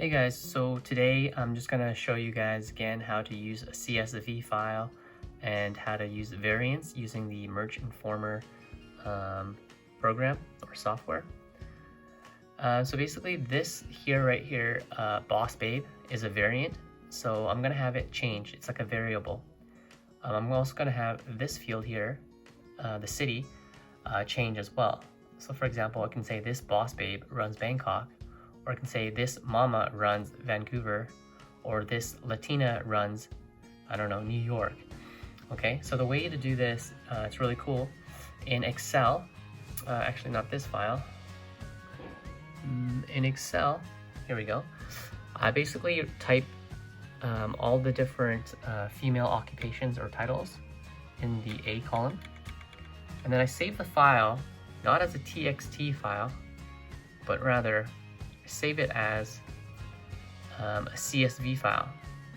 Hey guys, so today I'm just going to show you guys again how to use a CSV file and how to use variants using the Merge Informer program or software. So basically this here right here, Boss Babe, is a variant. So I'm going to have it change. It's like a variable. I'm also going to have this field here, the city, change as well. So for example, I can say this Boss Babe runs Bangkok, or I can say this Mama runs Vancouver, or this Latina runs, I don't know, New York. Okay, so the way to do this, it's really cool. In Excel, actually not this file. In Excel, here we go. I basically type all the different female occupations or titles in the A column. And then I save the file, not as a TXT file, but rather save it as a CSV file.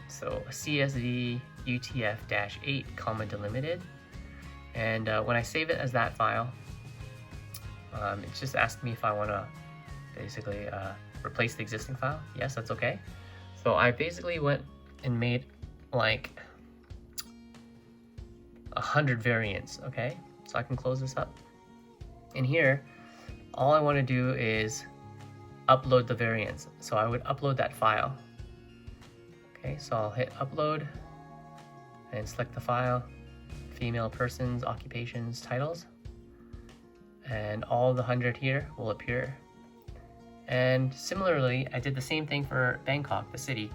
So a CSV UTF-8, comma delimited. And when I save it as that file, it's just asking me if I want to basically replace the existing file. Yes, that's okay. So I basically went and made like 100 variants, okay? So I can close this up. In here, all I want to do is upload the variants. So I would upload that file. Okay, so I'll hit upload and select the file, female persons, occupations, titles, and all the 100 here will appear. And similarly, I did the same thing for Bangkok, the city.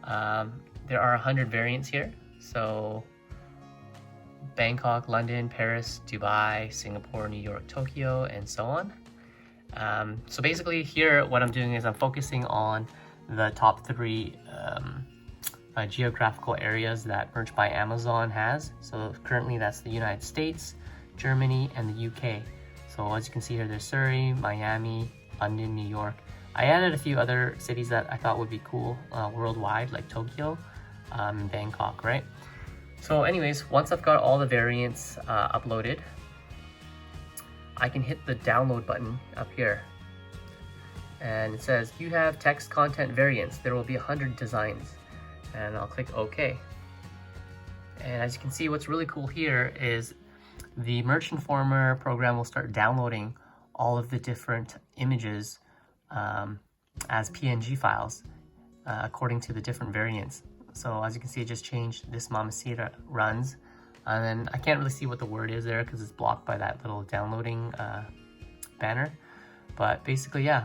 There are 100 variants here. So Bangkok, London, Paris, Dubai, Singapore, New York, Tokyo, and so on. So basically here, what I'm doing is I'm focusing on the top 3 geographical areas that Merch by Amazon has. So currently that's the United States, Germany, and the UK. So as you can see here, there's Surrey, Miami, London, New York. I added a few other cities that I thought would be cool worldwide, like Tokyo and Bangkok, right? So anyways, once I've got all the variants uploaded, I can hit the download button up here. And it says, you have text content variants. There will be 100 designs. And I'll click OK. And as you can see, what's really cool here is the Merch Informer program will start downloading all of the different images as PNG files according to the different variants. So as you can see, it just changed. This Mamacita runs. And then I can't really see what the word is there because it's blocked by that little downloading banner. But basically, yeah,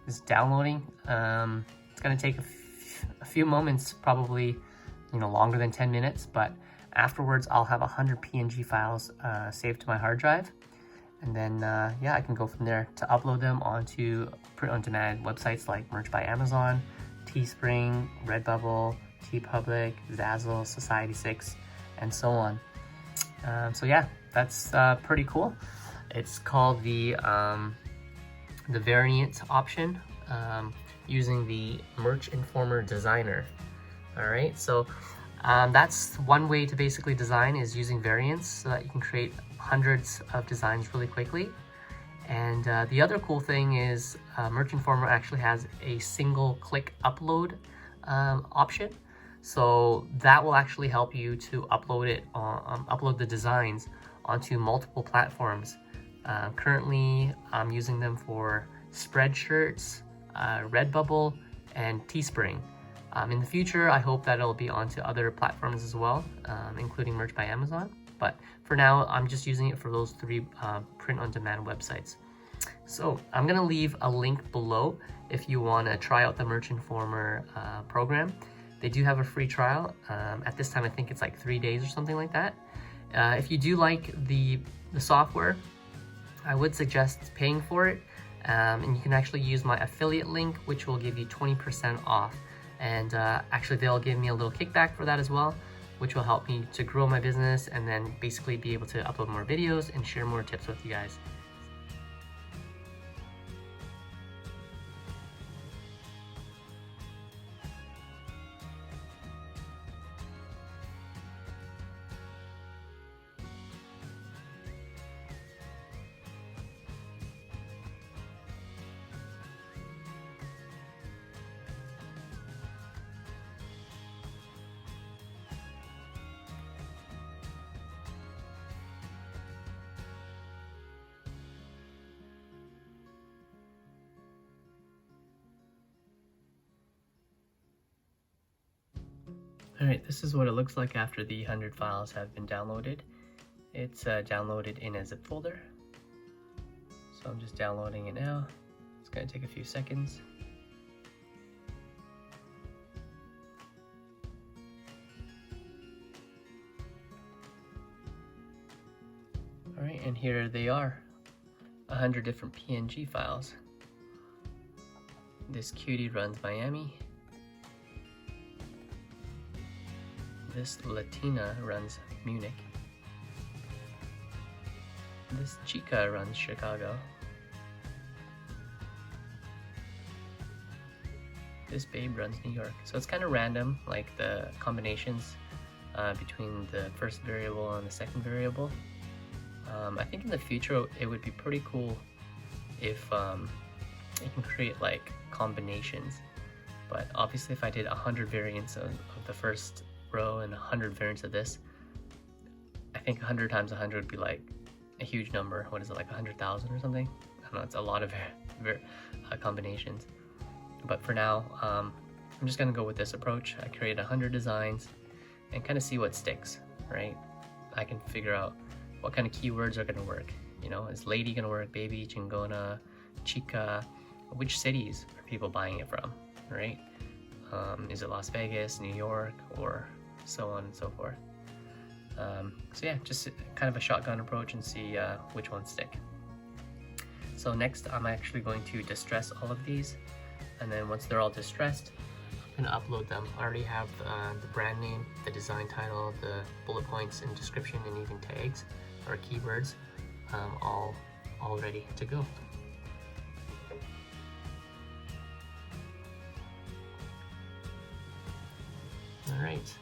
it's downloading. It's gonna take a few moments, probably, longer than 10 minutes. But afterwards, I'll have 100 PNG files saved to my hard drive. And then, yeah, I can go from there to upload them onto print-on-demand websites like Merch by Amazon, Teespring, Redbubble, TeePublic, Zazzle, Society6, and so on. So yeah, that's pretty cool. It's called the variant option using the Merch Informer designer. All right, so that's one way to basically design, is using variants so that you can create hundreds of designs really quickly. And the other cool thing is Merch Informer actually has a single click upload option. So that will actually help you to upload the designs onto multiple platforms. Currently, I'm using them for Spreadshirts, Redbubble, and Teespring. In the future, I hope that it'll be onto other platforms as well, including Merch by Amazon. But for now, I'm just using it for those 3 print-on-demand websites. So I'm gonna leave a link below if you wanna try out the Merch Informer program. They do have a free trial. At this time, I think it's like 3 days or something like that. If you do like the software, I would suggest paying for it. And you can actually use my affiliate link, which will give you 20% off. And actually, they'll give me a little kickback for that as well, which will help me to grow my business and then basically be able to upload more videos and share more tips with you guys. Alright, this is what it looks like after the 100 files have been downloaded. It's downloaded in a zip folder. So I'm just downloading it now. It's going to take a few seconds. Alright, and here they are. 100 different PNG files. This cutie runs Miami. This Latina runs Munich. This chica runs Chicago. This babe runs New York. So it's kind of random, like the combinations between the first variable and the second variable. I think in the future it would be pretty cool if you can create like combinations. But obviously if I did 100 variants of the first row and 100 variants of this, I think 100 times 100 would be like a huge number. What is it, like 100,000 or something? I don't know, it's a lot of combinations. But for now, I'm just gonna go with this approach. I create 100 designs and kind of see what sticks, right? I can figure out what kind of keywords are gonna work. You know, is lady gonna work, baby, chingona, chica? Which cities are people buying it from, right? Is it Las Vegas, New York, or so on and so forth? So yeah, just kind of a shotgun approach and see which ones stick. So next, I'm actually going to distress all of these, and then once they're all distressed, I'm gonna upload them. I already have the brand name, the design title, the bullet points and description, and even tags or keywords, all ready to go. All right.